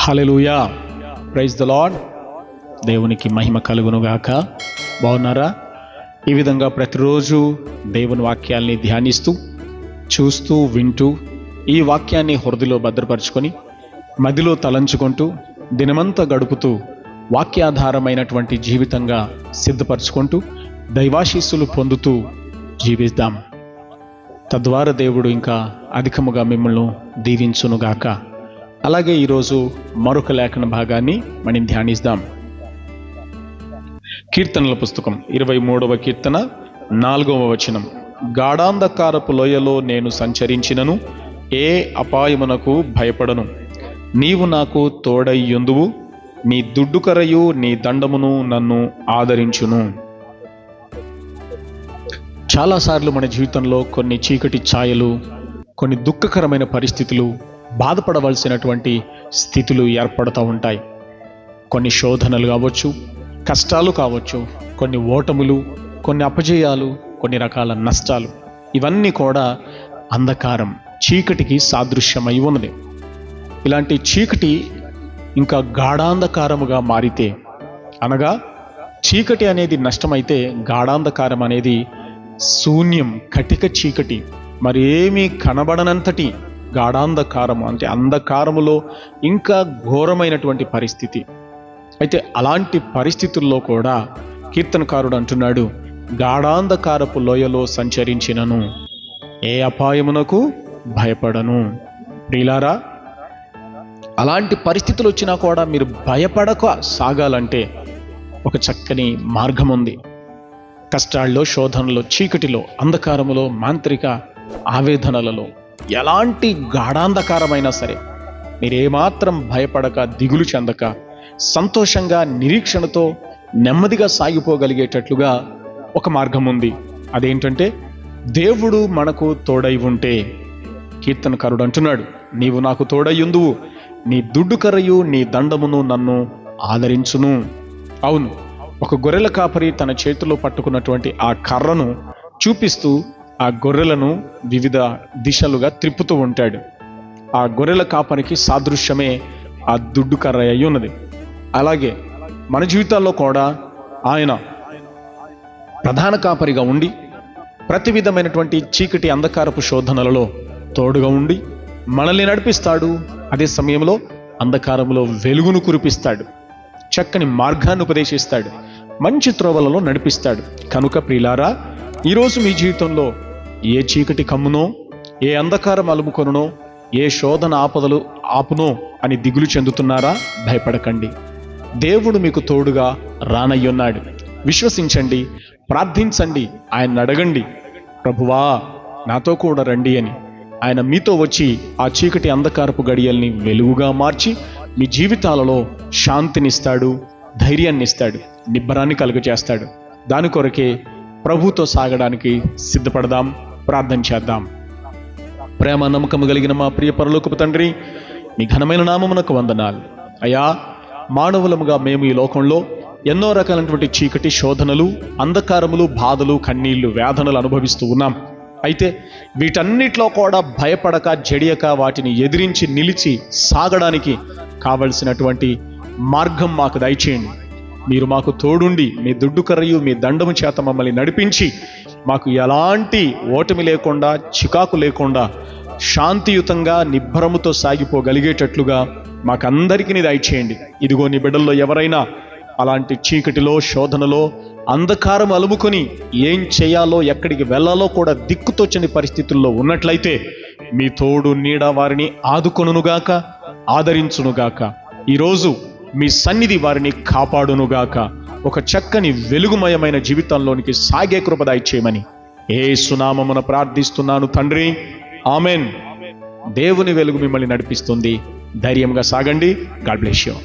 Hallelujah, praise the lord. దేవునికి మహిమ కలుగునుగాక. బాగున్నారా? ఈ విధంగా ప్రతిరోజు దేవుని వాక్యాల్ని ధ్యానిస్తూ, చూస్తూ, వింటూ, ఈ వాక్యాన్ని హృదయలో భద్రపరుచుకొని, మదిలో తలంచుకుంటూ, దినమంతా గడుపుతూ, వాక్యాధారమైనటువంటి జీవితంగా సిద్ధపరచుకుంటూ, దైవాశీస్సులు పొందుతూ జీవిద్దాం. తద్వారా దేవుడు ఇంకా అధికముగా మిమ్మల్ని దీవించునుగాక. అలాగే ఈరోజు మరొక లేఖన భాగాన్ని మనం ధ్యానిద్దాం. కీర్తనల పుస్తకం 23వ కీర్తన 4వ వచనం. గాఢాంధకారపు లోయలో నేను సంచరించినను ఏ అపాయమునకు భయపడను. నీవు నాకు తోడయ్యుందువు, నీ దుడ్డుకరయు నీ దండమును నన్ను ఆదరించును. చాలాసార్లు మన జీవితంలో కొన్ని చీకటి ఛాయలు, కొన్ని దుఃఖకరమైన పరిస్థితులు, బాధపడవలసినటువంటి స్థితులు ఏర్పడుతూ ఉంటాయి. కొన్ని శోధనలు కావచ్చు, కష్టాలు కావచ్చు, కొన్ని ఓటములు, కొన్ని అపజయాలు, కొన్ని రకాల నష్టాలు, ఇవన్నీ కూడా అంధకారం, చీకటికి సాదృశ్యమై ఉన్నది. ఇలాంటి చీకటి ఇంకా గాఢాంధకారముగా మారితే, అనగా చీకటి అనేది నష్టమైతే గాఢాంధకారం అనేది శూన్యం, కటిక చీకటి, మరి ఏమీ కనబడనంతటి గాఢాంధకారము, అంటే అంధకారములో ఇంకా ఘోరమైనటువంటి పరిస్థితి. అయితే అలాంటి పరిస్థితుల్లో కూడా కీర్తనకారుడు అంటున్నాడు, గాఢాంధకారపు లోయలో సంచరించినను ఏ అపాయమునకు భయపడను. ప్రియులారా, అలాంటి పరిస్థితులు వచ్చినా కూడా మీరు భయపడక సాగాలంటే ఒక చక్కని మార్గం ఉంది. కష్టాల్లో, శోధనలో, చీకటిలో, అంధకారములో, మాంత్రిక ఆవేదనలలో, ఎలాంటి గాఢాంధకారమైనా సరే మీరేమాత్రం భయపడక, దిగులు చెందక, సంతోషంగా, నిరీక్షణతో, నెమ్మదిగా సాగిపోగలిగేటట్లుగా ఒక మార్గం ఉంది. అదేంటంటే, దేవుడు మనకు తోడై ఉంటే. కీర్తనకారుడు అంటున్నాడు, నీవు నాకు తోడయ్యుందువు, నీ దుడ్డుకరయు నీ దండమును నన్ను ఆదరించును. అవును, ఒక గొర్రెల కాపరి తన చేతిలో పట్టుకున్నటువంటి ఆ కర్రను చూపిస్తూ ఆ గొర్రెలను వివిధ దిశలుగా త్రిప్పుతూ ఉంటాడు. ఆ గొర్రెల కాపరికి సాదృశ్యమే ఆ దుడ్డు కర్ర అయి ఉన్నది. అలాగే మన జీవితాల్లో కూడా ఆయన ప్రధాన కాపరిగా ఉండి ప్రతి విధమైనటువంటి చీకటి, అంధకారపు శోధనలలో తోడుగా ఉండి మనల్ని నడిపిస్తాడు. అదే సమయంలో అంధకారంలో వెలుగును కురిపిస్తాడు, చక్కని మార్గాన్ని ఉపదేశిస్తాడు, మంచి త్రోవలలో నడిపిస్తాడు. కనుక ప్రియులారా, ఈరోజు మీ జీవితంలో ఏ చీకటి కమ్మునో, ఏ అంధకారం అలుముకొనునో, ఏ శోధన ఆపదలు ఆపునో అని దిగులు చెందుతున్నారా? భయపడకండి. దేవుడు మీకు తోడుగా రానయ్యున్నాడు. విశ్వసించండి, ప్రార్థించండి, ఆయన అడగండి, ప్రభువా నాతో కూడా రండి అని. ఆయన మీతో వచ్చి ఆ చీకటి అంధకారపు గడియల్ని వెలుగుగా మార్చి మీ జీవితాలలో శాంతినిస్తాడు, ధైర్యాన్ని ఇస్తాడు, నిబ్బరాన్ని కలుగజేస్తాడు. దాని కొరకే ప్రభుతో సాగడానికి సిద్ధపడదాం, ప్రార్థన చేద్దాం. ప్రేమ నమ్మకము కలిగిన మా ప్రియ పరలోకపు తండ్రి, మీ ఘనమైన నామమునకు వందనాలు. అయ్యా, మానవులముగా మేము ఈ లోకంలో ఎన్నో రకాలైనటువంటి చీకటి, శోధనలు, అంధకారములు, బాధలు, కన్నీళ్లు, వేదనలు అనుభవిస్తూ ఉన్నాం. అయితే వీటన్నిటిలో కూడా భయపడక, జడియక, వాటిని ఎదిరించి నిలిచి సాగడానికి కావలసినటువంటి మార్గం మాకు దయచేయండి. మీరు మాకు తోడుండి మీ దుడ్డు కర్రయు మీ దండము చేత మమ్మల్ని నడిపించి మాకు ఎలాంటి ఓటమి లేకుండా, చికాకు లేకుండా, శాంతియుతంగా, నిబ్బరముతో సాగిపోగలిగేటట్లుగా మాకందరికీ దయచేయండి. ఇదిగో నీ బిడ్డల్లో ఎవరైనా అలాంటి చీకటిలో, శోధనలో, అంధకారం అలుముకొని ఏం చేయాలో, ఎక్కడికి వెళ్ళాలో కూడా దిక్కుతోచని పరిస్థితుల్లో ఉన్నట్లయితే మీ తోడు నీడ వారిని ఆదుకొనుగాక, ఆదరించునుగాక. ఈరోజు మీ సన్నిధి వారిని కాపాడునుగాక. ఒక చక్కని వెలుగుమయమైన జీవితంలోనికి సాగే కృప దయచేయమని యేసు నామమున ప్రార్థిస్తున్నాను తండ్రి, ఆమెన్. దేవుని వెలుగు మిమ్మల్ని నడిపిస్తుంది. ధైర్యంగా సాగండి. God bless you.